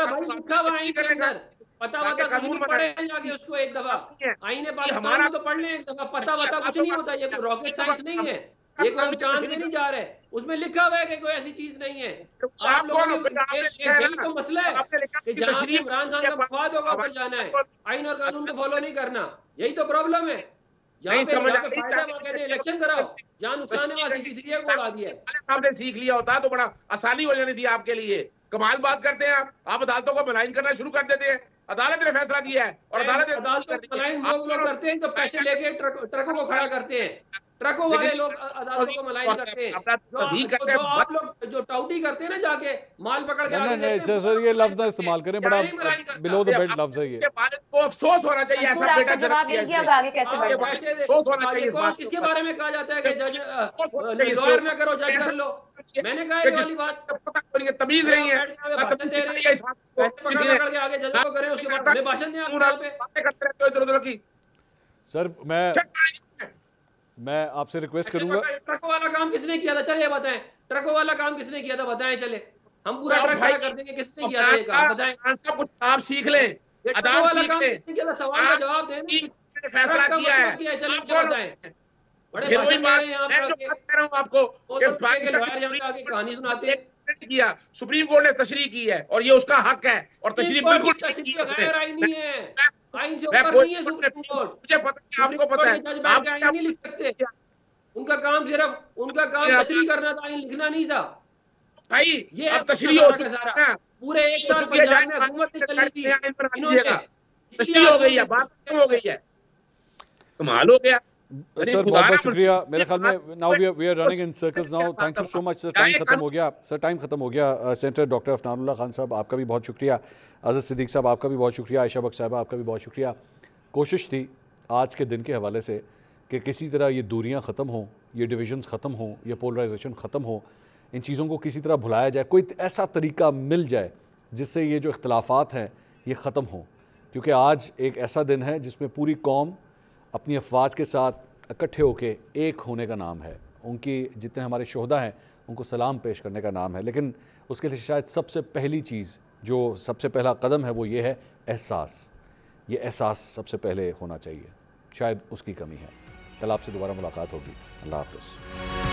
पता वता कानून पढ़े जाके उसको एक दफा आईने पाकिस्तान तो पढ़ लें एक दफा, पता वता कुछ नहीं होता, ये कोई रॉकेट साइंस नहीं है, ये कोई हम चांद में नहीं जा रहे, उसमें लिखा हुआ है कि कोई ऐसी चीज नहीं है। आप लोगों यही तो मसला है कि जहाँ इमरान खान का मफाद होगा उधर जाना है, आइन और कानून को फॉलो नहीं करना, यही तो प्रॉब्लम है। जहाँ पे फायदा वहाँ कहते हैं इलेक्शन कराओ, जहाँ नुकसान है वहाँ सीसीटीवी को उड़ा दिया। साहब ने सीख लिया होता तो बड़ा आसानी हो जानी थी आपके लिए। कमाल बात करते हैं आप अदालतों को मलाइन करना शुरू कर देते हैं। अदालत ने फैसला दिया है और अदालत लोग करते हैं तो पैसे लेके ट्रकों को खड़ा करते हैं, ट्रकों वाले लोग अदालतों को मलाइन करते हैं। जो आप लोग जो टाउटी करते हैं ना जाके माल पकड़ के, सर ये लफ्ज ना इस्तेमाल करें, बड़ा बिलो द बेल्ट लफ्ज है ये। को अफसोस होना चाहिए ऐसा बेटा जवाब मिल गया, आगे कैसे अफसोस होना चाहिए। किसके बारे में कहा जाता है कि जज लॉयर ना करो जज कर लो, मैंने कहा ये वाली बात तमीज नहीं है। पकड़ के आगे जज को करें, उसके बाद मैं भाषण नहीं आता पे इधर उधर की। सर मैं आपसे रिक्वेस्ट करूंगा, ट्रकों वाला काम किसने किया था चलिए बताएं, ट्रकों वाला काम किसने किया था बताएं, चले हम पूरा ट्रक खड़ा कर देंगे, किसने किया था ये काम बताएं। सब कुछ आप सीख लें, अदाब सीख लें, सवाल का जवाब दें, फैसला किया है चलिए बताएं। बड़े आपको कहानी सुनाते हैं किया, सुप्रीम कोर्ट ने तशरीह की है और ये उसका हक है और तशरीह बिल्कुल गैर आईनी है, आइन से ऊपर नहीं है सुप्रीम कोर्ट। मुझे पता है, आपको पता है, आप आइन नहीं लिख सकते, उनका काम तशरीह करना था, आइन लिखना नहीं था भाई। ये अब तशरीह हो चुका है, पूरे एक साल पंजाब में हुकूमत नहीं चली थी, इन्होंने तशरीह हो गई है, बात खत्म हो गई है, कमाल हो गया। सर बहुत बहुत शुक्रिया। मेरे ख्याल में now we are running in circles now. Thank you so much sir, time खत्म हो गया सर, टाइम खत्म हो गया। सेनेटर डॉक्टर अफनानुल्लाह खान साहब आपका भी बहुत शुक्रिया, आज़ाद सिद्दीक साहब आपका भी बहुत शुक्रिया, आयशा बख्श साहब आपका भी बहुत शुक्रिया। कोशिश थी आज के दिन के हवाले से कि किसी तरह ये दूरियाँ ख़त्म हों, ये डिविजन्स ख़त्म हों, ये पोलराइजेशन ख़त्म हो, इन चीज़ों को किसी तरह भुलाया जाए, कोई ऐसा तरीका मिल जाए जिससे ये जो इख्तलाफात हैं ये ख़त्म हों। क्योंकि आज एक ऐसा दिन है जिसमें पूरी कौम अपनी अफवाज के साथ इकट्ठे होकर एक होने का नाम है, उनकी जितने हमारे शोहदा हैं उनको सलाम पेश करने का नाम है। लेकिन उसके लिए शायद सबसे पहली चीज़, जो सबसे पहला कदम है वो ये है एहसास। ये एहसास सबसे पहले होना चाहिए, शायद उसकी कमी है। कल आपसे दोबारा मुलाकात होगी। अल्लाह हाफ़िज़।